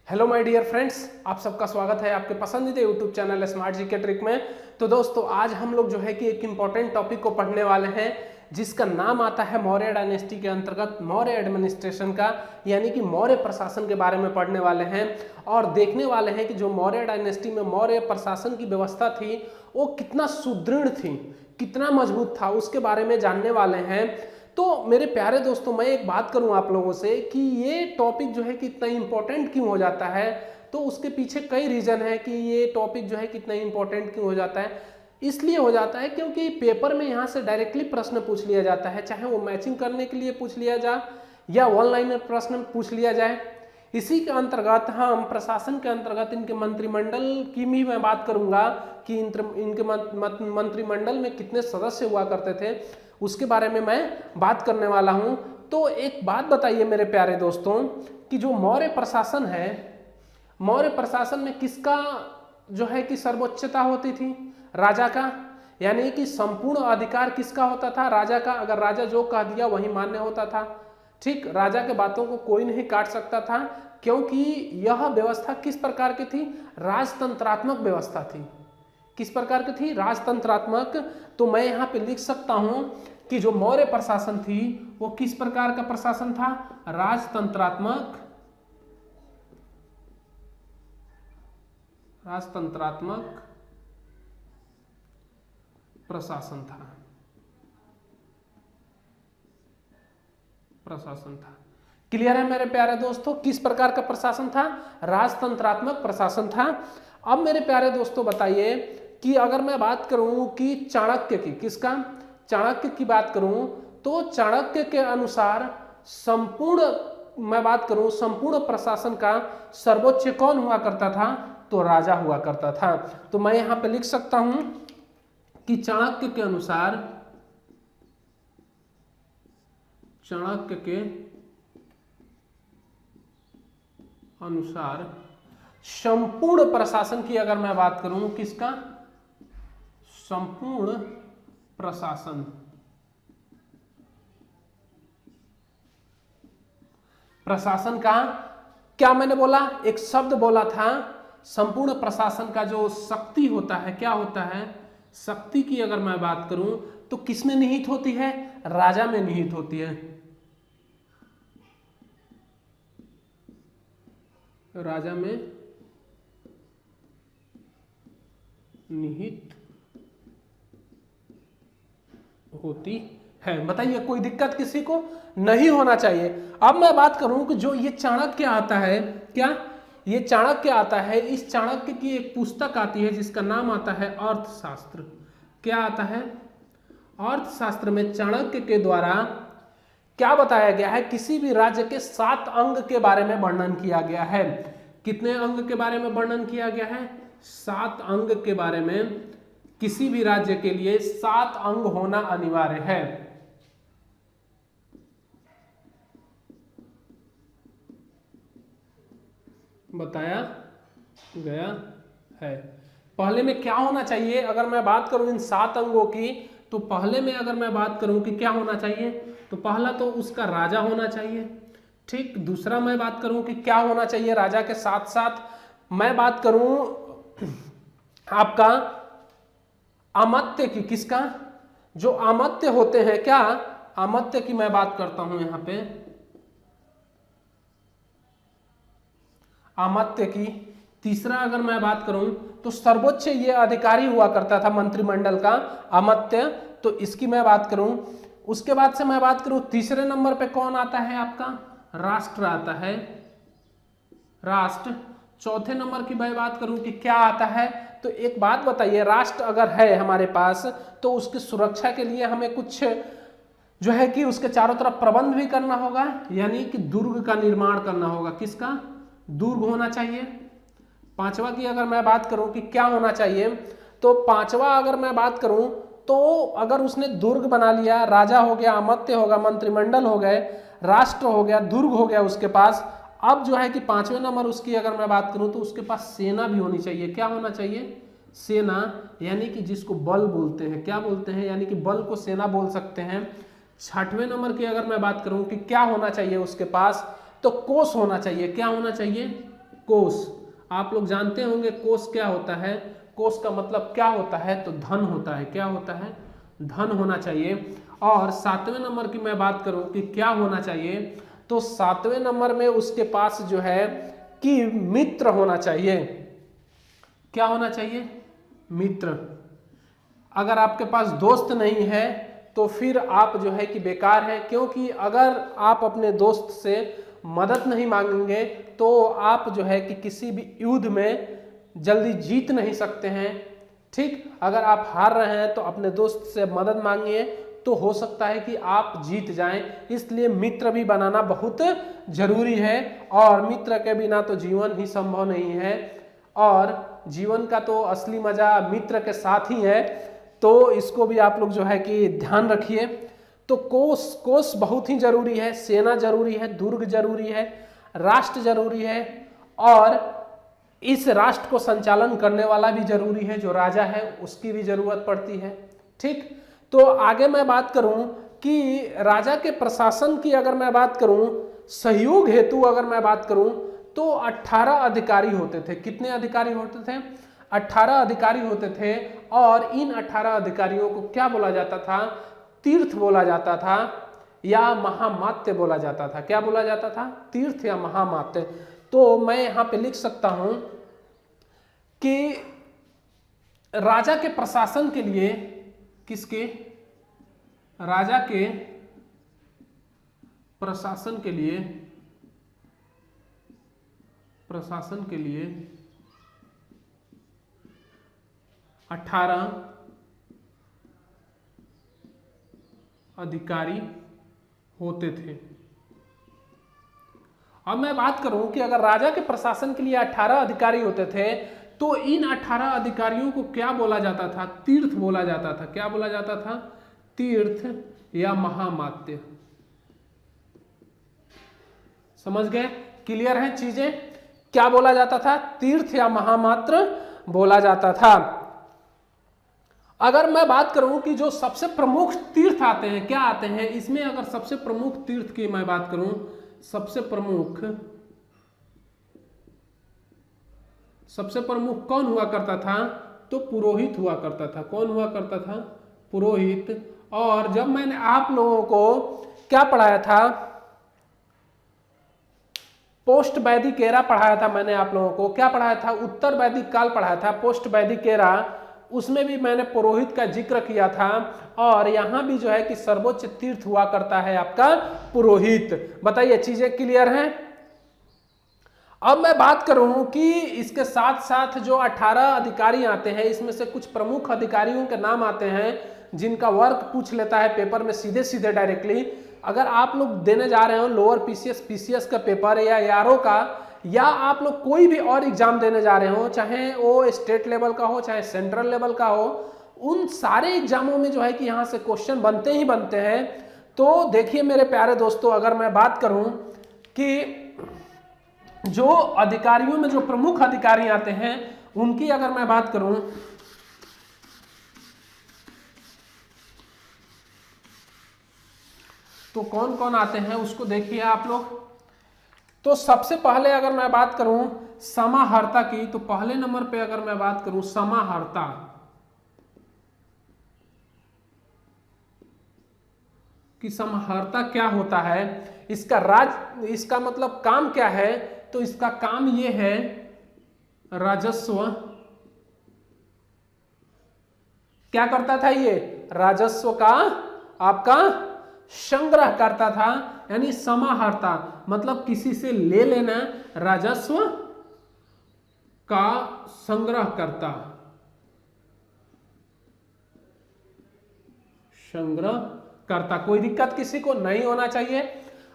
Hello my dear friends, आप सबका स्वागत है आपके पसंदीदा YouTube channel smart GK trick में। तो दोस्तों आज हम लोग जो है कि एक इम्पॉर्टेंट टॉपिक को पढ़ने वाले हैं जिसका नाम आता है मौर्य डायनेस्टी के अंतर्गत मौर्य एडमिनिस्ट्रेशन का, यानी कि मौर्य प्रशासन के बारे में पढ़ने वाले हैं और देखने वाले हैं कि जो मौर्य डायनेस्टी में मौर्य प्रशासन की व्यवस्था थी वो कितना सुदृढ़ थी, कितना मजबूत था, उसके बारे में जानने वाले हैं। तो मेरे प्यारे दोस्तों, मैं एक बात करूं आप लोगों से कि ये टॉपिक जो है कि इतना इम्पोर्टेंट क्यों हो जाता है, तो उसके पीछे कई रीज़न है कि ये टॉपिक जो है कितना इम्पोर्टेंट क्यों हो जाता है। इसलिए हो जाता है क्योंकि पेपर में यहाँ से डायरेक्टली प्रश्न पूछ लिया जाता है, चाहे वो मैचिंग करने के लिए पूछ लिया जाए या ऑनलाइन प्रश्न पूछ लिया जाए। इसी के अंतर्गत हम प्रशासन के अंतर्गत इनके मंत्रिमंडल की भी मैं बात करूंगा कि इनके मंत्रिमंडल में कितने सदस्य हुआ करते थे, उसके बारे में मैं बात करने वाला हूं। तो एक बात बताइए मेरे प्यारे दोस्तों कि जो मौर्य प्रशासन है, मौर्य प्रशासन में किसका जो है कि सर्वोच्चता होती थी? राजा का, यानी कि संपूर्ण अधिकार किसका होता था? राजा का। अगर राजा जो कह दिया वही मान्य होता था। ठीक, राजा के बातों को कोई नहीं काट सकता था, क्योंकि यह व्यवस्था किस प्रकार की थी? राजतंत्रात्मक व्यवस्था थी। किस प्रकार की थी? राजतंत्रात्मक। तो मैं यहाँ पे लिख सकता हूं कि जो मौर्य प्रशासन थी वो किस प्रकार का प्रशासन था? राजतंत्रात्मक, राजतंत्रात्मक प्रशासन था, प्रशासन था। क्लियर है मेरे प्यारे दोस्तों? किस प्रकार का प्रशासन था? राजतंत्रात्मक प्रशासन था। अब मेरे प्यारे दोस्तों बताइए कि अगर मैं बात करूं कि चाणक्य की, किसका? चाणक्य की बात करूं तो चाणक्य के अनुसार मैं बात करूं संपूर्ण प्रशासन का सर्वोच्च कौन हुआ करता था? तो राजा हुआ करता था। तो मैं यहां पे लिख सकता हूं कि चाणक्य के अनुसार, चाणक्य के अनुसार संपूर्ण प्रशासन की अगर मैं बात करूं, किसका? संपूर्ण प्रशासन, प्रशासन का क्या मैंने बोला? एक शब्द बोला था, संपूर्ण प्रशासन का जो शक्ति होता है, क्या होता है? शक्ति की अगर मैं बात करूं तो किसमें निहित होती है? राजा में निहित होती है। राजा में निहित होती है। बताइए, कोई दिक्कत किसी को नहीं होना चाहिए। अब मैं बात करूं कि जो ये चाणक्य आता है, क्या ये चाणक्य आता है? इस चाणक्य की एक पुस्तक आती है जिसका नाम आता है अर्थशास्त्र। क्या आता है? अर्थशास्त्र में चाणक्य के द्वारा क्या बताया गया है? किसी भी राज्य के 7 अंग के बारे में वर्णन किया गया है। कितने अंग के बारे में वर्णन किया गया है? 7 अंग के बारे में। किसी भी राज्य के लिए 7 अंग होना अनिवार्य है। बताया गया है। पहले में क्या होना चाहिए? अगर मैं बात करूं इन 7 अंगों की, तो पहले में अगर मैं बात करूं कि क्या होना चाहिए, तो पहला तो उसका राजा होना चाहिए। ठीक, दूसरा मैं बात करूं कि क्या होना चाहिए? राजा के साथ साथ मैं बात करूं आपका अमात्य की, किसका? जो अमात्य होते हैं, क्या? अमात्य की मैं बात करता हूं यहां पे, अमात्य की। तीसरा अगर मैं बात करूं तो सर्वोच्च ये अधिकारी हुआ करता था मंत्रिमंडल का, अमात्य, तो इसकी मैं बात करूं। उसके बाद से मैं बात करूं तीसरे नंबर पे कौन आता है? आपका राष्ट्र आता है, राष्ट्र। चौथे नंबर की मैं बात करूं कि क्या आता है, तो एक बात बताइए, राष्ट्र अगर है हमारे पास तो उसकी सुरक्षा के लिए हमें कुछ जो है कि उसके चारों तरफ प्रबंध भी करना होगा, यानी कि दुर्ग का निर्माण करना होगा। किसका? दुर्ग होना चाहिए। पांचवा की अगर मैं बात करूं कि क्या होना चाहिए, तो पांचवा अगर मैं बात करूं तो अगर उसने दुर्ग बना लिया, राजा हो गया, अमात्य होगा, मंत्रिमंडल हो गए, राष्ट्र हो गया, दुर्ग हो गया उसके पास, अब जो है कि 5वें नंबर उसकी अगर मैं बात करूं तो उसके पास सेना भी होनी चाहिए। क्या होना चाहिए? सेना, यानी कि जिसको बल बोलते हैं। क्या बोलते हैं? यानी कि बल को सेना बोल सकते हैं। 6वें नंबर की अगर मैं बात करूं कि क्या होना चाहिए उसके पास, तो कोष होना चाहिए। क्या होना चाहिए? कोष। आप लोग जानते होंगे कोष क्या होता है। कोष का मतलब क्या होता है, तो धन होता है। क्या होता है, धन होना चाहिए। और 7वें नंबर की मैं बात करूं कि क्या होना चाहिए, तो 7वें नंबर में उसके पास जो है कि मित्र होना चाहिए। क्या होना चाहिए, मित्र। अगर आपके पास दोस्त नहीं है तो फिर आप जो है कि बेकार है, क्योंकि अगर आप अपने दोस्त से मदद नहीं मांगेंगे तो आप जो है कि किसी भी युद्ध में जल्दी जीत नहीं सकते हैं। ठीक, अगर आप हार रहे हैं तो अपने दोस्त से मदद मांगिए, तो हो सकता है कि आप जीत जाएं। इसलिए मित्र भी बनाना बहुत जरूरी है, और मित्र के बिना तो जीवन ही संभव नहीं है, और जीवन का तो असली मजा मित्र के साथ ही है। तो इसको भी आप लोग जो है कि ध्यान रखिए। तो कोष बहुत ही जरूरी है, सेना जरूरी है, दुर्ग जरूरी है, राष्ट्र जरूरी है, और इस राष्ट्र को संचालन करने वाला भी जरूरी है, जो राजा है उसकी भी जरूरत पड़ती है। ठीक, तो आगे मैं बात करूं कि राजा के प्रशासन की अगर मैं बात करूं, सहयोग हेतु अगर मैं बात करूं, तो 18 अधिकारी होते थे। कितने अधिकारी होते थे, 18 अधिकारी होते थे। और इन 18 अधिकारियों को क्या बोला जाता था, तीर्थ बोला जाता था या महामात्य बोला जाता था। क्या बोला जाता था, तीर्थ या महामात्य। तो मैं यहां पे लिख सकता हूं कि राजा के प्रशासन के लिए, किसके, राजा के प्रशासन के लिए 18 अधिकारी होते थे। अब मैं बात करूं कि अगर राजा के प्रशासन के लिए 18 अधिकारी होते थे, तो इन 18 अधिकारियों को क्या बोला जाता था, तीर्थ बोला जाता था। क्या बोला जाता था, तीर्थ या महामात्य। समझ गए, क्लियर है चीजें। क्या बोला जाता था, तीर्थ या महामात्र बोला जाता था। अगर मैं बात करूं कि जो सबसे प्रमुख तीर्थ आते हैं, क्या आते हैं इसमें, अगर सबसे प्रमुख तीर्थ की मैं बात करूं, सबसे प्रमुख कौन हुआ करता था, तो पुरोहित हुआ करता था। कौन हुआ करता था, पुरोहित। और जब मैंने आप लोगों को क्या पढ़ाया था, पोस्ट वैदिक एरा पढ़ाया था, मैंने आप लोगों को क्या पढ़ाया था, उत्तर वैदिक काल पढ़ाया था, पोस्ट वैदिक एरा, उसमें भी मैंने पुरोहित का जिक्र किया था। और यहां भी जो है कि सर्वोच्च तीर्थ हुआ करता है आपका पुरोहित। बताइए चीजें क्लियर हैं। अब मैं बात करूं कि इसके साथ साथ जो 18 अधिकारी आते हैं, इसमें से कुछ प्रमुख अधिकारियों के नाम आते हैं जिनका वर्क पूछ लेता है पेपर में सीधे सीधे डायरेक्टली। अगर आप लोग देने जा रहे हो लोअर पीसीएस का पेपर या यारो का, या आप लोग कोई भी और एग्जाम देने जा रहे हो, चाहे वो स्टेट लेवल का हो चाहे सेंट्रल लेवल का हो, उन सारे एग्जामों में जो है कि यहाँ से क्वेश्चन बनते ही बनते हैं। तो देखिए मेरे प्यारे दोस्तों, अगर मैं बात करूं कि जो अधिकारियों में जो प्रमुख अधिकारी आते हैं उनकी अगर मैं बात करूं, तो कौन कौन आते हैं उसको देखिए आप लोग। तो सबसे पहले अगर मैं बात करूं समाहर्ता की, तो पहले नंबर पे अगर मैं बात करूं समाहर्ता, कि समाहर्ता क्या होता है, इसका मतलब काम क्या है, तो इसका काम ये है राजस्व, क्या करता था ये, राजस्व का आपका संग्रह करता था। यानी समाहर्ता मतलब किसी से ले लेना, राजस्व का संग्रह करता। कोई दिक्कत किसी को नहीं होना चाहिए।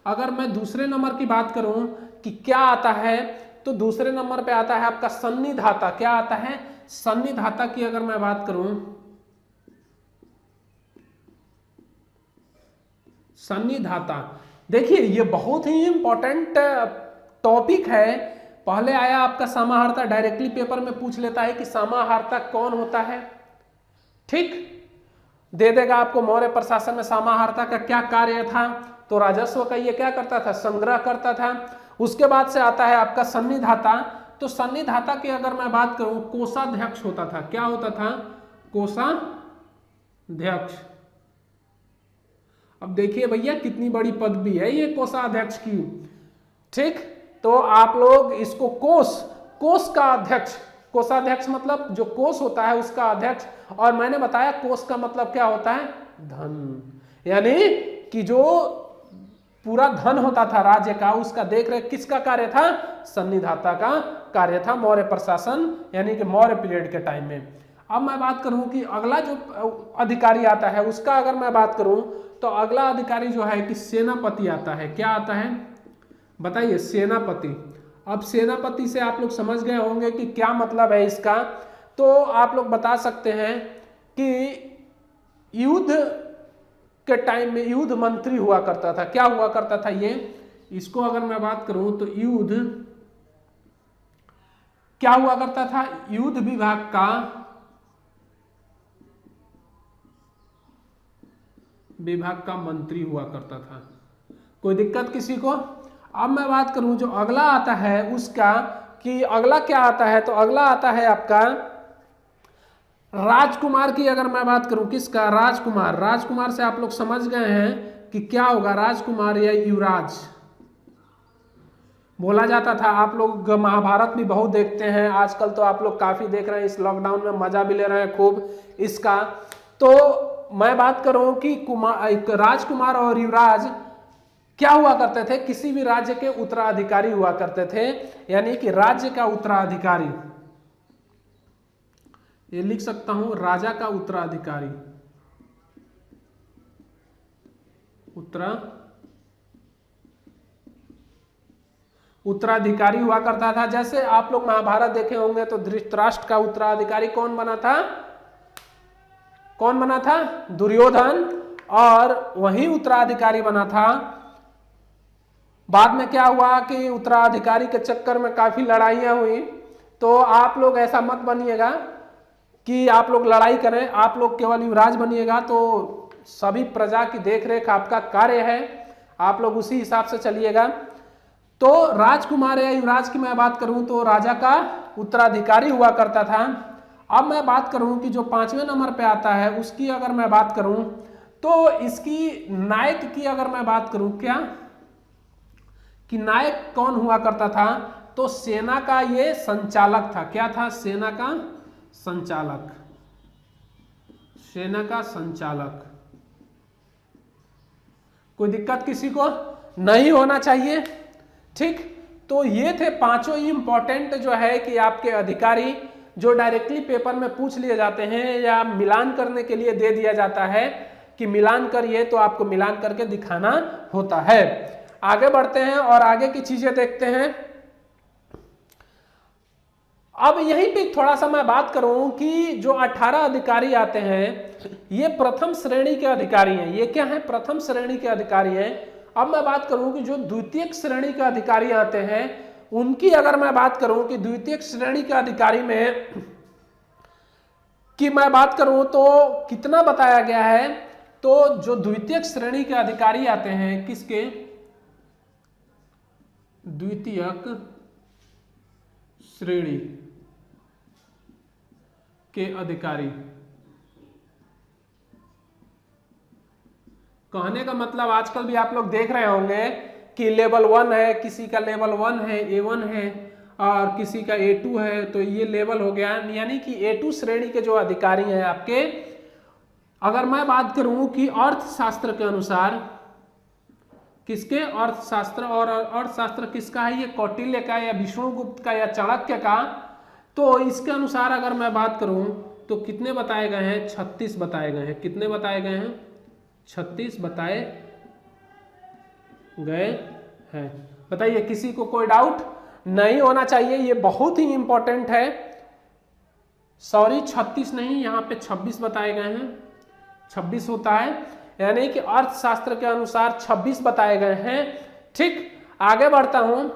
अगर मैं दूसरे नंबर की बात करूं कि क्या आता है, तो दूसरे नंबर पे आता है आपका सन्निधाता। क्या आता है, सन्निधाता की अगर मैं बात करूं, सन्निधाता, देखिए ये बहुत ही इंपॉर्टेंट टॉपिक है। पहले आया आपका समाहर्ता, डायरेक्टली पेपर में पूछ लेता है कि समाहर्ता कौन होता है। ठीक, दे देगा आपको मौर्य प्रशासन में समाहर्ता का क्या कार्य था, तो राजस्व का ये क्या करता था, संग्रह करता था। उसके बाद से आता है आपका सन्निधाता। तो सन्निधाता की अगर मैं बात करूं, कोषाध्यक्ष होता था। क्या होता था? कोषाध्यक्ष। अब देखिए भैया कितनी बड़ी पदवी है ये कोषाध्यक्ष की। ठीक, तो आप लोग इसको कोष का अध्यक्ष, कोषाध्यक्ष मतलब जो कोष होता है उसका अध्यक्ष। और मैंने बताया कोष का मतलब क्या होता है? धन, यानी कि जो पूरा धन होता था राज्य का, उसका देखरेख किसका कार्य था? सन्निधाता का कार्य था मौर्य प्रशासन यानी कि मौर्य पीरियड के टाइम में। अब मैं बात करूं कि अगला जो अधिकारी आता है उसका अगर मैं बात करूं तो अगला अधिकारी जो है कि सेनापति आता है। क्या आता है बताइए? सेनापति। अब सेनापति से आप लोग समझ गए होंगे कि क्या मतलब है इसका। तो आप लोग बता सकते हैं कि युद्ध के टाइम में युद्ध मंत्री हुआ करता था। क्या हुआ करता था ये? इसको अगर मैं बात करूं तो युद्ध क्या हुआ करता था? युद्ध विभाग का मंत्री हुआ करता था। कोई दिक्कत किसी को? अब मैं बात करूं जो अगला आता है उसका, कि अगला क्या आता है, तो अगला आता है आपका राजकुमार की। अगर मैं बात करूं किसका? राजकुमार। राजकुमार से आप लोग समझ गए हैं कि क्या होगा? राजकुमार या युवराज बोला जाता था। आप लोग महाभारत भी बहुत देखते हैं आजकल, तो आप लोग काफी देख रहे हैं, इस लॉकडाउन में मजा भी ले रहे हैं खूब इसका। तो मैं बात करूं कि राजकुमार और युवराज क्या हुआ करते थे? किसी भी राज्य के उत्तराधिकारी हुआ करते थे, यानी कि राज्य का उत्तराधिकारी। ये लिख सकता हूं, राजा का उत्तराधिकारी। उत्तराधिकारी हुआ करता था। जैसे आप लोग महाभारत देखे होंगे तो धृतराष्ट्र का उत्तराधिकारी कौन बना था? कौन बना था? दुर्योधन। और वही उत्तराधिकारी बना था। बाद में क्या हुआ कि उत्तराधिकारी के चक्कर में काफी लड़ाइयां हुई। तो आप लोग ऐसा मत बनिएगा कि आप लोग लड़ाई करें, आप लोग केवल युवराज बनिएगा तो सभी प्रजा की देखरेख आपका कार्य है, आप लोग उसी हिसाब से चलिएगा। तो राजकुमार या युवराज की मैं बात करूं तो राजा का उत्तराधिकारी हुआ करता था। अब मैं बात करूं कि जो 5वें नंबर पे आता है उसकी अगर मैं बात करूं तो इसकी नायक की अगर मैं बात करूं, क्या कि नायक कौन हुआ करता था? तो सेना का ये संचालक था। क्या था? सेना का संचालक। सेना का संचालक। कोई दिक्कत किसी को नहीं होना चाहिए। ठीक, तो ये थे पांचों इंपॉर्टेंट जो है कि आपके अधिकारी जो डायरेक्टली पेपर में पूछ लिए जाते हैं या मिलान करने के लिए दे दिया जाता है कि मिलान करिए, तो आपको मिलान करके दिखाना होता है। आगे बढ़ते हैं और आगे की चीजें देखते हैं। अब यहीं पे थोड़ा सा मैं बात करूं कि जो 18 अधिकारी आते हैं ये प्रथम श्रेणी के अधिकारी हैं। ये क्या है? प्रथम श्रेणी के अधिकारी हैं। अब मैं बात करूं कि जो द्वितीय श्रेणी के अधिकारी आते हैं उनकी अगर मैं बात करूं कि द्वितीय श्रेणी के अधिकारी में कि मैं बात करूं तो कितना बताया गया है? तो जो द्वितीय श्रेणी के अधिकारी आते हैं, किसके? द्वितीय श्रेणी के अधिकारी। कहने का मतलब आजकल भी आप लोग देख रहे होंगे कि लेवल 1 है, किसी का लेवल 1 है, A1 है और किसी का A2 है। तो ये लेवल हो गया, यानी कि A2 श्रेणी के जो अधिकारी हैं आपके। अगर मैं बात करूं कि अर्थशास्त्र के अनुसार, किसके? अर्थशास्त्र। और अर्थशास्त्र किसका है? ये कौटिल्य का या विष्णुगुप्त का या चाणक्य का। तो इसके अनुसार अगर मैं बात करूं तो कितने बताए गए हैं? 36 बताए गए हैं। कितने बताए गए हैं? 36 बताए गए हैं। बताइए, किसी को कोई डाउट नहीं होना चाहिए, ये बहुत ही इंपॉर्टेंट है। सॉरी, 36 नहीं, यहाँ पे 26 बताए गए हैं। 26 होता है, यानी कि अर्थशास्त्र के अनुसार 26 बताए गए हैं। ठीक, आगे बढ़ता हूं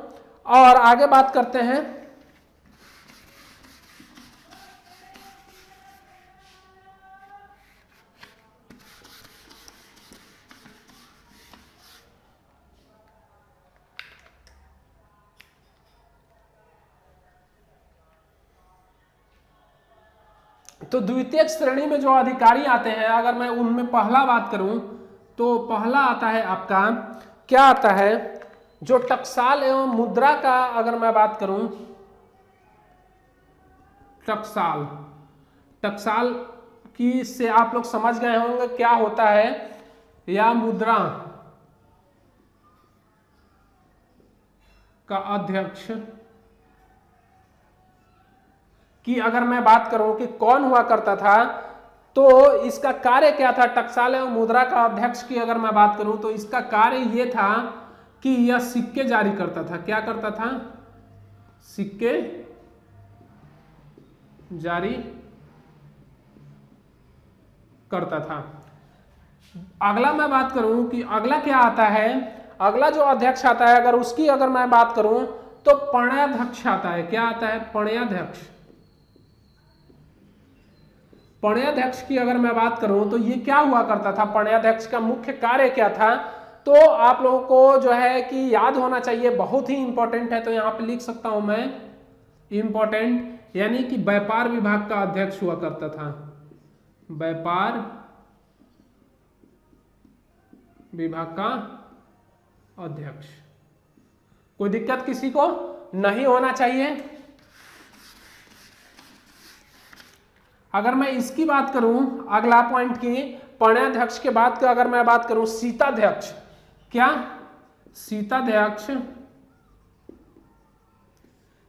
और आगे बात करते हैं। तो द्वितीय श्रेणी में जो अधिकारी आते हैं, अगर मैं उनमें पहला बात करूं तो पहला आता है आपका, क्या आता है, जो टकसाल एवं मुद्रा का अगर मैं बात करूं, टकसाल, टकसाल की से आप लोग समझ गए होंगे क्या होता है, या मुद्रा का अध्यक्ष की अगर मैं बात करूं कि कौन हुआ करता था, तो इसका कार्य क्या था, टकसाल एवं मुद्रा का अध्यक्ष की अगर मैं बात करूं तो इसका कार्य यह था कि यह सिक्के जारी करता था। क्या करता था? सिक्के जारी करता था। अगला मैं बात करूं कि अगला क्या आता है, अगला जो अध्यक्ष आता है, अगर उसकी अगर मैं बात करूं तो पणयाध्यक्ष आता है। क्या आता है? पणयाध्यक्ष। पणयाध्यक्ष की अगर मैं बात करूं तो ये क्या हुआ करता था, पणयाध्यक्ष का मुख्य कार्य क्या था, तो आप लोगों को जो है कि याद होना चाहिए, बहुत ही इंपॉर्टेंट है, तो यहां पे लिख सकता हूं मैं इंपॉर्टेंट, यानी कि व्यापार विभाग का अध्यक्ष हुआ करता था। व्यापार विभाग का अध्यक्ष। कोई दिक्कत किसी को नहीं होना चाहिए। अगर मैं इसकी बात करूं, अगला पॉइंट की, पणयाध्यक्ष के बाद का अगर मैं बात करूं, शीताध्यक्ष। क्या? शीताध्यक्ष।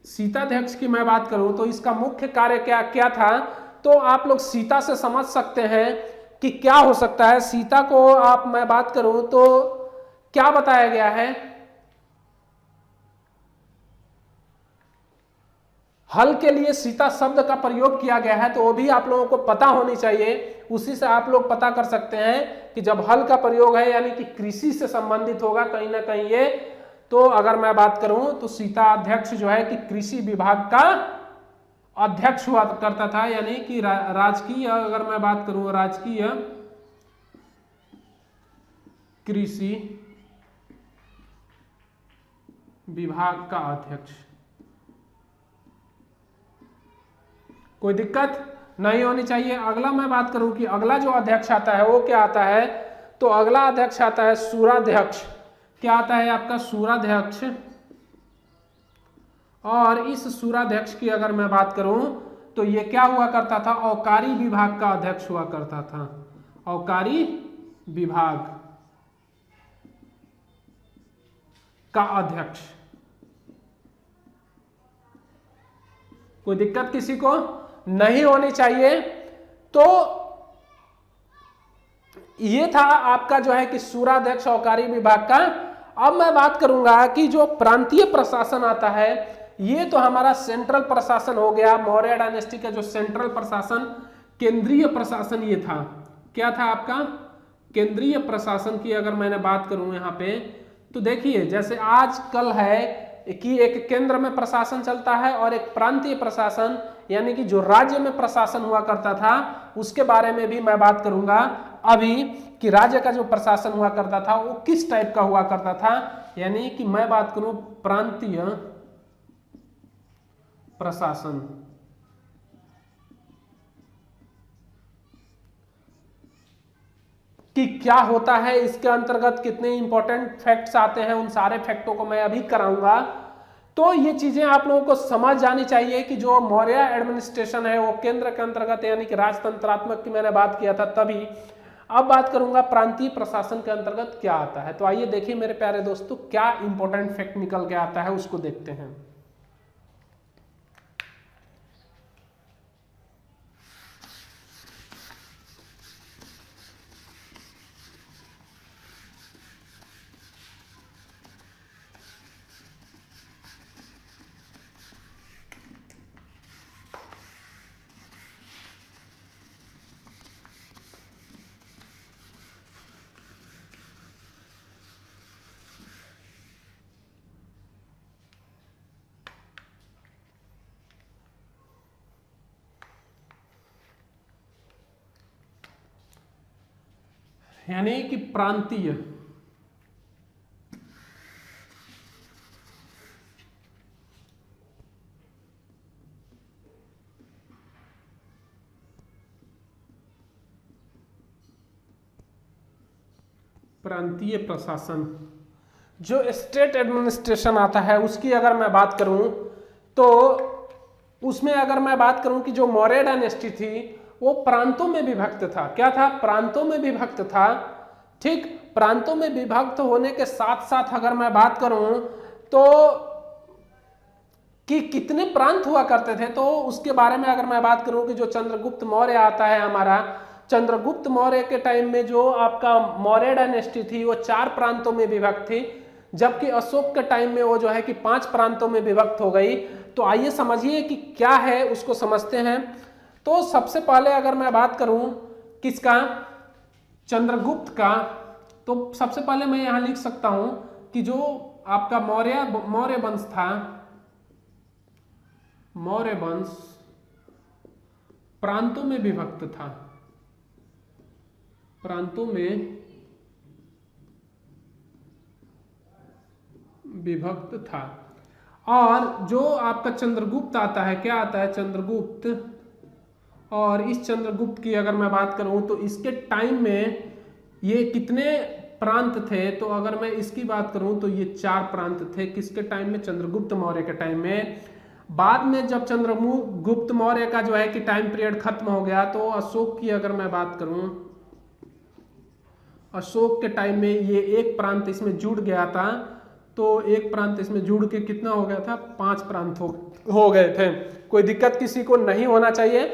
शीताध्यक्ष की मैं बात करूं तो इसका मुख्य कार्य क्या क्या था, तो आप लोग सीता से समझ सकते हैं कि क्या हो सकता है। सीता को आप मैं बात करूं तो क्या बताया गया है, हल के लिए सीता शब्द का प्रयोग किया गया है, तो वो भी आप लोगों को पता होनी चाहिए। उसी से आप लोग पता कर सकते हैं कि जब हल का प्रयोग है यानी कि कृषि से संबंधित होगा कहीं ना कहीं ये, तो अगर मैं बात करूं तो सीता अध्यक्ष जो है कि कृषि विभाग का अध्यक्ष हुआ करता था, यानी कि राजकीय, अगर मैं बात करूं राजकीय कृषि विभाग का अध्यक्ष। कोई दिक्कत नहीं होनी चाहिए। अगला मैं बात करूं कि अगला जो अध्यक्ष आता है वो क्या आता है, तो अगला अध्यक्ष आता है सूराध्यक्ष। क्या आता है आपका? सूराध्यक्ष। और इस सूराध्यक्ष की अगर मैं बात करूं तो ये क्या हुआ करता था, औकारी विभाग का अध्यक्ष हुआ करता था। औकारी विभाग का अध्यक्ष। कोई दिक्कत किसी को नहीं होनी चाहिए। तो ये था आपका जो है कि सूराध्यक्ष औकारी विभाग का। अब मैं बात करूंगा कि जो प्रांतीय प्रशासन आता है, ये तो हमारा सेंट्रल प्रशासन हो गया। मौर्य डायनेस्टी का जो सेंट्रल प्रशासन, केंद्रीय प्रशासन ये था। क्या था आपका? केंद्रीय प्रशासन की अगर मैंने बात करूं यहाँ पे, तो देखिए जैसे आजकल है कि एक केंद्र में प्रशासन चलता है और एक प्रांतीय प्रशासन, यानी कि जो राज्य में प्रशासन हुआ करता था, उसके बारे में भी मैं बात करूंगा अभी कि राज्य का जो प्रशासन हुआ करता था वो किस टाइप का हुआ करता था। यानी कि मैं बात करूं प्रांतीय प्रशासन। कि क्या होता है, इसके अंतर्गत कितने इंपॉर्टेंट फैक्ट्स आते हैं, उन सारे फैक्टों को मैं अभी कराऊंगा। तो ये चीजें आप लोगों को समझ जानी चाहिए कि जो मौर्य एडमिनिस्ट्रेशन है वो केंद्र के अंतर्गत यानी कि राजतंत्रात्मक की मैंने बात किया था तभी। अब बात करूंगा प्रांतीय प्रशासन के अंतर्गत क्या आता है। तो आइए देखिए मेरे प्यारे दोस्तों, क्या इंपॉर्टेंट फैक्ट निकल के आता है उसको देखते हैं। यानी कि प्रांतीय प्रांतीय प्रशासन, जो स्टेट एडमिनिस्ट्रेशन आता है उसकी अगर मैं बात करूं तो उसमें अगर मैं बात करूं कि जो मौर्य डायनेस्टी थी वो प्रांतों में विभक्त था। क्या था? प्रांतों में विभक्त था। ठीक, प्रांतों में विभक्त होने के साथ साथ अगर मैं बात करूं तो कि कितने प्रांत हुआ करते थे, तो उसके बारे में अगर मैं बात करूं कि जो चंद्रगुप्त मौर्य आता है हमारा, चंद्रगुप्त मौर्य के टाइम में जो आपका मौर्य डायनेस्टी थी वो 4 प्रांतों में विभक्त थी, जबकि अशोक के टाइम में वो जो है कि 5 प्रांतों में विभक्त हो गई। तो आइए समझिए कि क्या है उसको समझते हैं। तो सबसे पहले अगर मैं बात करूं किसका, चंद्रगुप्त का, तो सबसे पहले मैं यहां लिख सकता हूं कि जो आपका मौर्य वंश था, मौर्य वंश प्रांतों में विभक्त था, प्रांतों में विभक्त था। और जो आपका चंद्रगुप्त आता है, क्या आता है? चंद्रगुप्त। और इस चंद्रगुप्त की अगर मैं बात करूं तो इसके टाइम में ये कितने प्रांत थे, तो अगर मैं इसकी बात करूं तो ये 4 प्रांत थे। किसके टाइम में? चंद्रगुप्त मौर्य के टाइम में। बाद में जब चंद्रगुप्त मौर्य का जो है कि टाइम पीरियड खत्म हो गया तो अशोक की अगर मैं बात करूं, अशोक के टाइम में ये एक प्रांत इसमें जुड़ गया था, तो एक प्रांत इसमें जुड़ के कितना हो गया था? 5 प्रांत हो गए थे। कोई दिक्कत किसी को नहीं होना चाहिए।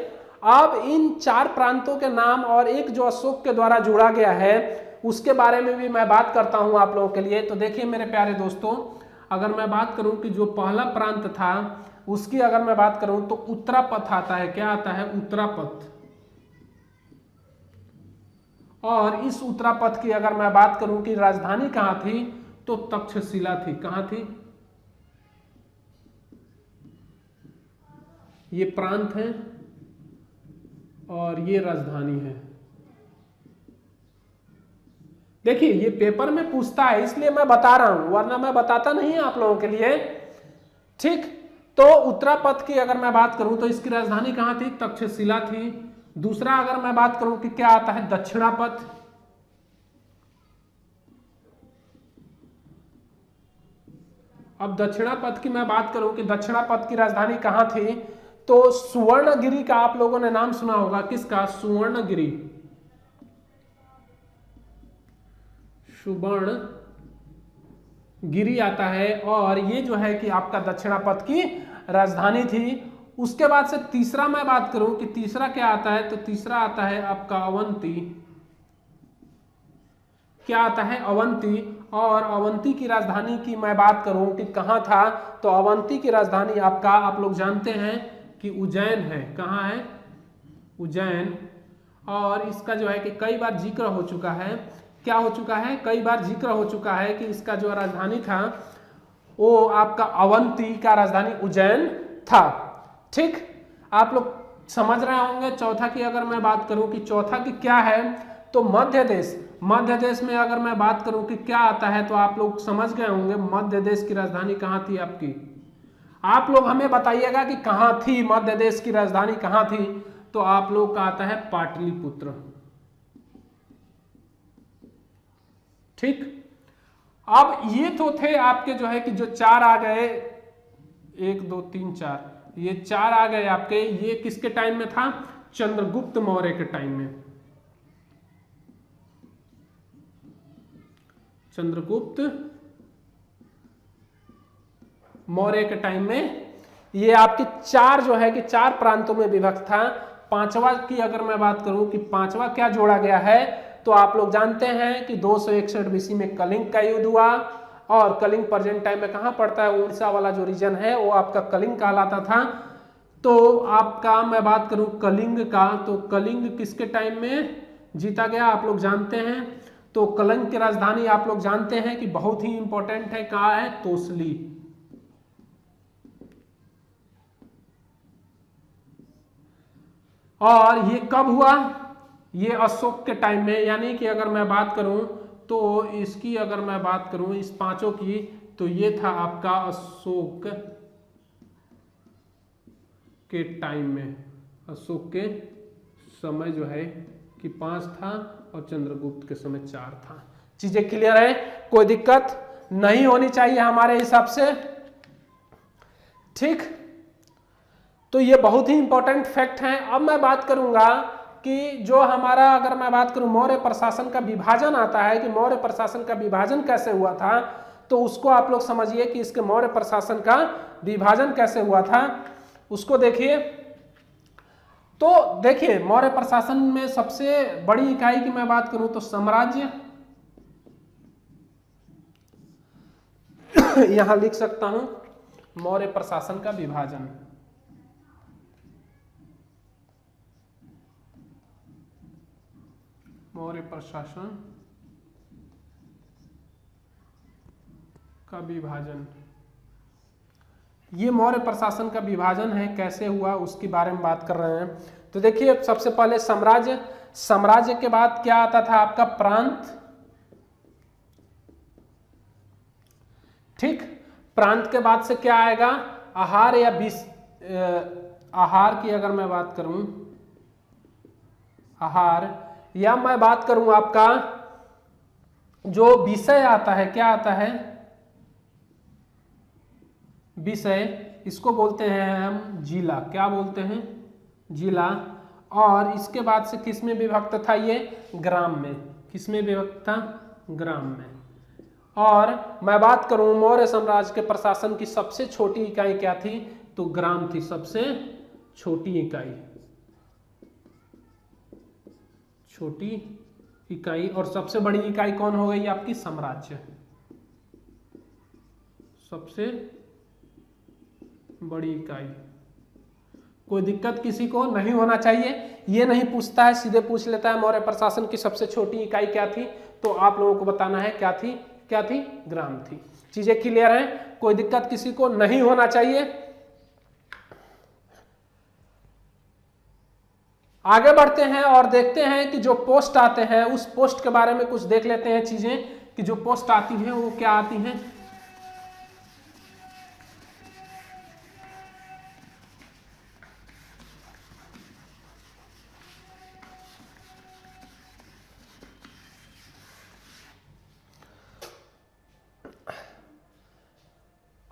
अब इन 4 प्रांतों के नाम और एक जो अशोक के द्वारा जुड़ा गया है उसके बारे में भी मैं बात करता हूं आप लोगों के लिए। तो देखिए मेरे प्यारे दोस्तों, अगर मैं बात करूं कि जो पहला प्रांत था उसकी अगर मैं बात करूं तो उत्तरापथ आता है। क्या आता है? उत्तरापथ। और इस उत्तरापथ की अगर मैं बात करूं कि राजधानी कहां थी, तो तक्षशिला थी। कहां थी? ये प्रांत है और ये राजधानी है। देखिए ये पेपर में पूछता है इसलिए मैं बता रहा हूं, वरना मैं बताता नहीं आप लोगों के लिए। ठीक, तो उत्तरापथ की अगर मैं बात करूं तो इसकी राजधानी कहां थी? तक्षशिला थी। दूसरा अगर मैं बात करूं कि क्या आता है? दक्षिणापथ। अब दक्षिणापथ की मैं बात करूं कि दक्षिणापथ की राजधानी कहां थी, तो सुवर्णगिरी का आप लोगों ने नाम सुना होगा। किसका? सुवर्णगिरी। सुवर्णगिरी आता है और ये जो है कि आपका दक्षिणापथ की राजधानी थी। उसके बाद से तीसरा मैं बात करूं कि तीसरा क्या आता है, तो तीसरा आता है आपका अवंती। क्या आता है? अवंती। और अवंती की राजधानी की मैं बात करूं कि कहां था, तो अवंती की राजधानी आपका आप लोग जानते हैं कि उज्जैन है। कहां है? उज्जैन। और इसका जो है कि कई बार जिक्र हो चुका है। क्या हो चुका है? कई बार जिक्र हो चुका है कि इसका जो राजधानी था वो आपका अवंती का राजधानी उज्जैन था। ठीक, आप लोग समझ रहे होंगे। चौथा की अगर मैं बात करूं कि चौथा की क्या है, तो मध्य देश। मध्य देश में अगर मैं बात करूं कि क्या आता है, तो आप लोग समझ गए होंगे मध्य देश की राजधानी कहां थी आपकी। आप लोग हमें बताइएगा कि कहां थी मध्य देश की राजधानी, कहां थी, तो आप लोग का आता है पाटलिपुत्र। ठीक, अब ये तो थे आपके जो है कि जो 4 आ गए, 1 2 3 4, ये 4 आ गए आपके। ये किसके टाइम में था? चंद्रगुप्त मौर्य के टाइम में। चंद्रगुप्त मौर्य के टाइम में ये आपके 4 जो है कि 4 प्रांतों में विभक्त था। पांचवा की अगर मैं बात करूं कि पांचवा क्या जोड़ा गया है, तो आप लोग जानते हैं कि 261 बीसी में कलिंग का युद्ध हुआ। और कलिंग प्रेजेंट टाइम में कहां पड़ता है? उड़ीसा वाला जो रीजन है वो आपका कलिंग कहलाता था। तो आपका मैं बात करूं कलिंग का, तो कलिंग किसके टाइम में जीता गया आप लोग जानते हैं। तो कलिंग की राजधानी आप लोग जानते हैं कि बहुत ही इंपॉर्टेंट है, कहां है? तोसली। और ये कब हुआ? ये अशोक के टाइम में। यानी कि अगर मैं बात करूं तो इसकी अगर मैं बात करूं इस पांचों की, तो ये था आपका अशोक के टाइम में। अशोक के समय जो है कि 5 था और चंद्रगुप्त के समय 4 था। चीजें क्लियर है, कोई दिक्कत नहीं होनी चाहिए हमारे हिसाब से। ठीक, तो ये बहुत ही इंपॉर्टेंट फैक्ट है। अब मैं बात करूंगा कि जो हमारा, अगर मैं बात करूं मौर्य प्रशासन का विभाजन आता है, कि मौर्य प्रशासन का विभाजन कैसे हुआ था, तो उसको आप लोग समझिए कि इसके मौर्य प्रशासन का विभाजन कैसे हुआ था उसको देखिए। तो देखिए मौर्य प्रशासन में सबसे बड़ी इकाई की मैं बात करूं तो साम्राज्य, यहां लिख सकता हूं मौर्य प्रशासन का विभाजन। मौर्य प्रशासन का विभाजन, ये मौर्य प्रशासन का विभाजन है, कैसे हुआ उसके बारे में बात कर रहे हैं। तो देखिए सबसे पहले साम्राज्य, साम्राज्य के बाद क्या आता था आपका प्रांत। ठीक, प्रांत के बाद से क्या आएगा आहार या आहार की अगर मैं बात करूं, आहार, या मैं बात करूं आपका जो विषय आता है, क्या आता है विषय, इसको बोलते हैं हम जिला, क्या बोलते हैं जिला। और इसके बाद से किस में विभक्त था ये, ग्राम में, किस में विभक्त था ग्राम में। और मैं बात करूं मौर्य साम्राज्य के प्रशासन की सबसे छोटी इकाई क्या थी, तो ग्राम थी सबसे छोटी इकाई, छोटी इकाई। और सबसे बड़ी इकाई कौन हो गई आपकी, साम्राज्य, सबसे बड़ी इकाई। कोई दिक्कत किसी को नहीं होना चाहिए, ये नहीं पूछता है, सीधे पूछ लेता है मौर्य प्रशासन की सबसे छोटी इकाई क्या थी, तो आप लोगों को बताना है क्या थी, क्या थी, ग्राम थी। चीजें क्लियर हैं, कोई दिक्कत किसी को नहीं होना चाहिए। आगे बढ़ते हैं और देखते हैं कि जो पोस्ट आते हैं उस पोस्ट के बारे में कुछ देख लेते हैं चीजें, कि जो पोस्ट आती हैं वो क्या आती हैं।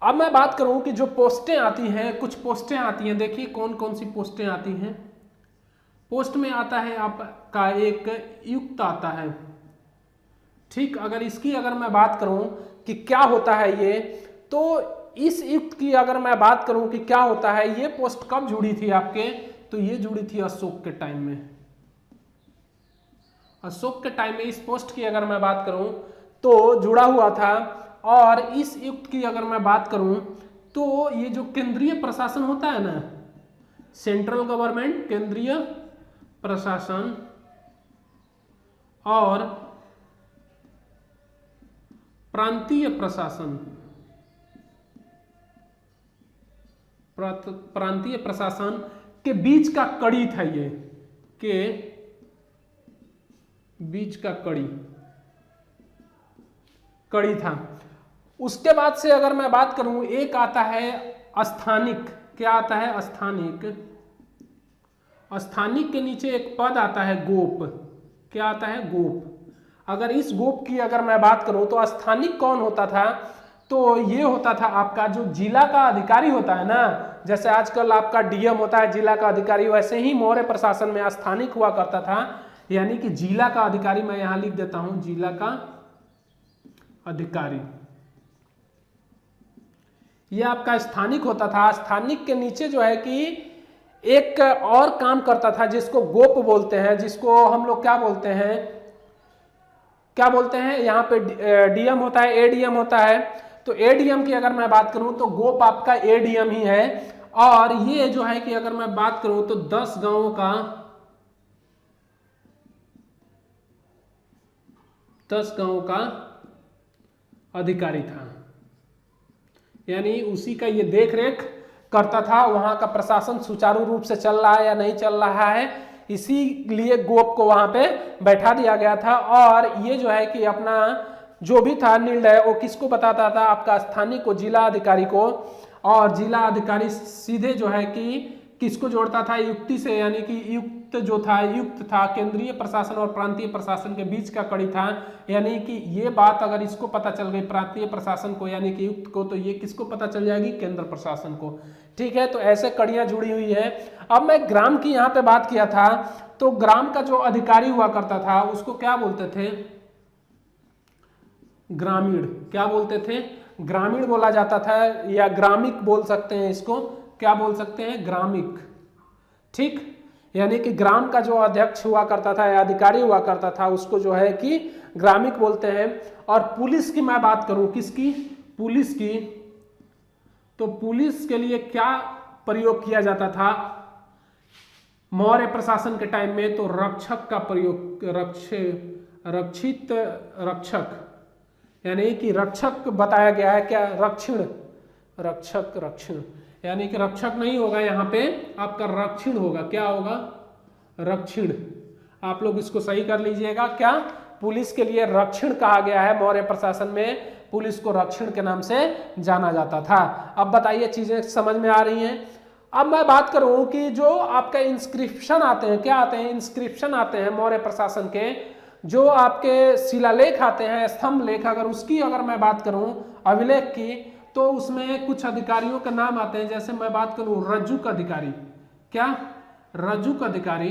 अब मैं बात करूं कि जो पोस्टें आती हैं, कुछ पोस्टें आती हैं, देखिए कौन कौन सी पोस्टें आती हैं। पोस्ट में आता है आपका एक युक्त आता है। ठीक, अगर इसकी अगर मैं बात करूं कि क्या होता है ये, तो इस युक्त की अगर मैं बात करूं कि क्या होता है, ये पोस्ट कब जुड़ी थी आपके, तो ये जुड़ी थी अशोक के टाइम में। अशोक के टाइम में इस पोस्ट की अगर मैं बात करूं तो जुड़ा हुआ था। और इस युक्त की अगर मैं बात करूं तो ये जो केंद्रीय प्रशासन होता है ना, सेंट्रल गवर्नमेंट, केंद्रीय प्रशासन और प्रांतीय प्रशासन, प्रांतीय प्रशासन के बीच का कड़ी था ये, के बीच का कड़ी था। उसके बाद से अगर मैं बात करूं, एक आता है स्थानिक, क्या आता है स्थानिक, स्थानिक के नीचे एक पद आता है गोप, क्या आता है गोप। अगर इस गोप की अगर मैं बात करूं तो स्थानिक कौन होता था, तो ये होता था आपका जो जिला का अधिकारी होता है ना, जैसे आजकल आपका डीएम होता है जिला का अधिकारी, वैसे ही मौर्य प्रशासन में स्थानिक हुआ करता था, यानी कि जिला का अधिकारी। मैं यहां लिख देता हूं जिला का अधिकारी, ये आपका स्थानिक होता था। स्थानिक के नीचे जो है कि एक और काम करता था जिसको गोप बोलते हैं, जिसको हम लोग क्या बोलते हैं, क्या बोलते हैं, यहाँ पे डीएम होता है, एडीएम होता है। तो एडीएम की अगर मैं बात करूं तो गोप आपका एडीएम ही है। और ये जो है कि अगर मैं बात करूं तो 10 गांवों का, 10 गांवों का अधिकारी था, यानी उसी का ये देख रेख करता था, वहां का प्रशासन सुचारू रूप से चल रहा है या नहीं चल रहा है, इसीलिए गोप को वहां पे बैठा दिया गया था। और ये जो है कि अपना जो भी था निर्णय वो किसको बताता था, आपका स्थानीय को, जिला अधिकारी को। और जिला अधिकारी सीधे जो है कि किसको जोड़ता था, युक्ति से, यानी कि युक्त जो था, युक्त था, केंद्रीय प्रशासन और प्रांतीय प्रशासन के बीच का कड़ी था। यानी कि ये बात अगर इसको पता चल गई प्रांतीय प्रशासन को यानी कि युक्त को, तो ये किसको पता चल जाएगी, केंद्र प्रशासन को। ठीक है, तो ऐसे कड़ियां जुड़ी हुई है। अब मैं ग्राम की यहाँ पे बात किया था, तो ग्राम का जो अधिकारी हुआ करता था उसको क्या बोलते थे, ग्रामीण। क्या बोलते थे, ग्रामीण बोला जाता था, या ग्रामिक बोल सकते हैं इसको, क्या बोल सकते हैं, ग्रामिक। ठीक, यानी कि ग्राम का जो अध्यक्ष हुआ करता था या अधिकारी हुआ करता था उसको जो है कि ग्रामिक बोलते हैं। और पुलिस की मैं बात करूं, किसकी, पुलिस की, तो पुलिस के लिए क्या प्रयोग किया जाता था मौर्य प्रशासन के टाइम में, तो रक्षक का प्रयोग, रक्षित रक्षक, यानी कि रक्षक बताया गया है, क्या, रक्षण, रक्षक, रक्षण, यानी कि रक्षक नहीं होगा यहाँ पे, आपका रक्षण होगा। क्या होगा, रक्षण। आप लोग इसको सही कर लीजिएगा। क्या, पुलिस के लिए रक्षण कहा गया है, मौर्य प्रशासन में पुलिस को रक्षण के नाम से जाना जाता था। अब बताइए चीजें समझ में आ रही हैं। अब मैं बात करूं कि जो आपका इंस्क्रिप्शन आते हैं, क्या आते हैं, इंस्क्रिप्शन आते हैं मौर्य प्रशासन के, जो आपके शिलालेख आते हैं, स्तंभ लेख, अगर मैं बात करूं अभिलेख की, तो उसमें कुछ अधिकारियों के नाम आते हैं। जैसे मैं बात करूं रज्जुक अधिकारी, क्या, रज्जुक अधिकारी,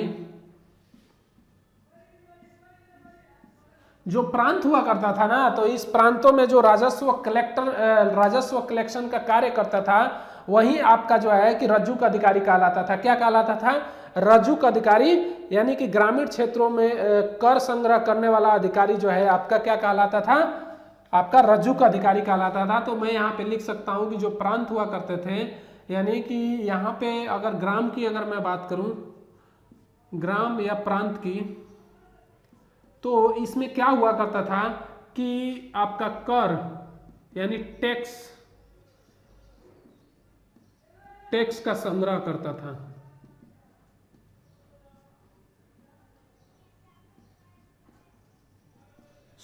जो प्रांत हुआ करता था ना, तो इस प्रांतों में जो राजस्व कलेक्शन का कार्य करता था, वही आपका जो है कि रज्जुक अधिकारी कहलाता था। क्या कहलाता था, रज्जुक अधिकारी, यानी कि ग्रामीण क्षेत्रों में कर संग्रह करने वाला अधिकारी जो है आपका क्या कहलाता था, आपका रज्जुक अधिकारी कहलाता था। तो मैं यहाँ पे लिख सकता हूँ कि जो प्रांत हुआ करते थे, यानी कि यहाँ पे अगर ग्राम की अगर मैं बात करूँ, ग्राम या प्रांत की, तो इसमें क्या हुआ करता था कि आपका कर यानी टैक्स का संग्रह करता था।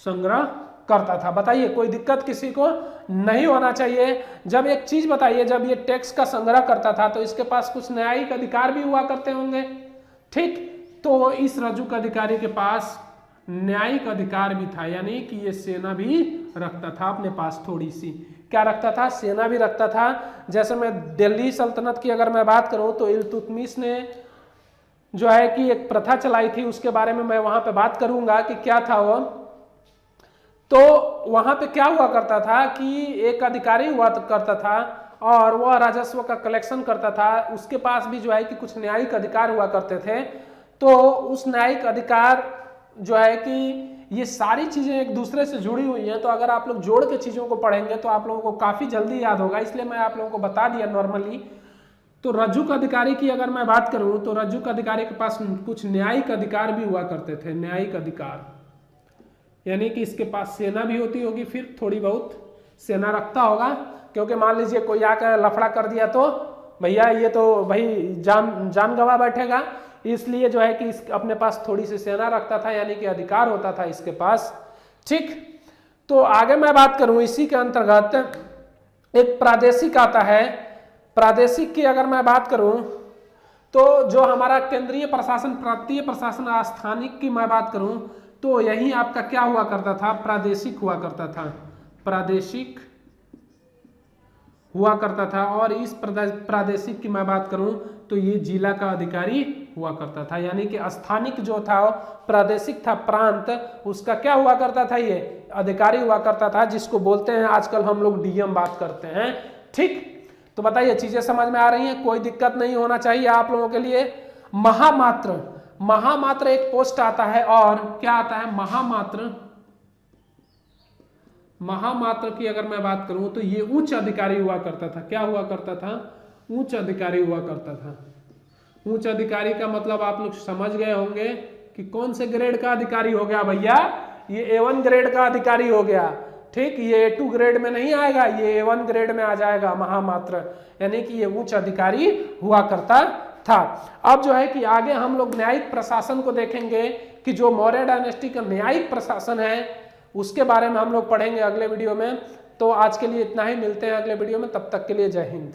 संग्रह करता था। बताइए, कोई दिक्कत किसी को नहीं होना चाहिए। जब एक चीज बताइए, जब ये टैक्स का संग्रह करता था तो इसके पास कुछ न्यायिक अधिकार भी हुआ करते होंगे। ठीक, तो इस रज्जुक अधिकारी के पास न्यायिक अधिकार भी था, यानी कि ये सेना भी रखता था अपने पास थोड़ी सी। क्या रखता था, सेना भी रखता था। जैसे मैं दिल्ली सल्तनत की अगर मैं बात करूं, तो इल्तुतमिश ने जो है कि एक प्रथा चलाई थी, उसके बारे में मैं वहां पे बात करूंगा कि क्या था वो। तो वहां पे क्या हुआ करता था कि एक अधिकारी हुआ करता था और वह राजस्व का कलेक्शन करता था। उसके पास भी जो है कि कुछ न्यायिक अधिकार हुआ करते थे। तो उस न्यायिक अधिकार जो है कि ये सारी चीजें एक दूसरे से जुड़ी हुई हैं, तो अगर आप लोग जोड़ के चीजों को पढ़ेंगे तो आप लोगों को काफी जल्दी याद होगा, इसलिए मैं आप लोगों को बता दिया नॉर्मली। तो रज्जुक अधिकारी की अगर मैं बात करूं, तो रज्जुक अधिकारी के पास कुछ न्यायिक अधिकार भी हुआ करते थे। न्यायिक अधिकार यानी कि इसके पास सेना भी होती होगी, फिर थोड़ी बहुत सेना रखता होगा, क्योंकि मान लीजिए कोई आकर लफड़ा कर दिया तो भैया ये तो भाई जान गवा बैठेगा, इसलिए जो है कि इस अपने पास थोड़ी सी सेना रखता था, यानी कि अधिकार होता था इसके पास। ठीक, तो आगे मैं बात करूं, इसी के अंतर्गत एक प्रादेशिक आता है। प्रादेशिक की अगर मैं बात करूं, तो जो हमारा केंद्रीय प्रशासन, प्रांतीय प्रशासन, स्थानिक की मैं बात करूं, तो यही आपका क्या हुआ करता था, प्रादेशिक हुआ करता था। प्रादेशिक हुआ करता था। और इस प्रादेशिक की मैं बात करूं, तो ये जिला का अधिकारी हुआ करता था। यानी कि स्थानिक जो था, प्रादेशिक था, प्रांत, उसका क्या हुआ करता था, ये अधिकारी हुआ करता था, जिसको बोलते हैं आजकल हम लोग डीएम बात करते हैं। ठीक, तो बताइए चीजें समझ में आ रही हैं, कोई दिक्कत नहीं होना चाहिए आप लोगों के लिए। महामात्र, महामात्र एक पोस्ट आता है, और क्या आता है, महामात्र। महामात्र की अगर मैं बात करूं, तो ये उच्च अधिकारी हुआ करता था। क्या हुआ करता था, उच्च अधिकारी हुआ करता था। उच्च अधिकारी का मतलब आप लोग समझ गए होंगे कि कौन से ग्रेड का अधिकारी हो गया भैया, ये A1 ग्रेड का अधिकारी हो गया। ठीक, ये A2 ग्रेड में नहीं आएगा, ये A1 ग्रेड में आ जाएगा महामात्र, यानी कि ये उच्च अधिकारी हुआ करता था। अब जो है कि आगे हम लोग न्यायिक प्रशासन को देखेंगे कि जो मौर्य डायनेस्टी का न्यायिक प्रशासन है उसके बारे में हम लोग पढ़ेंगे अगले वीडियो में। तो आज के लिए इतना ही, मिलते हैं अगले वीडियो में, तब तक के लिए जय हिंद।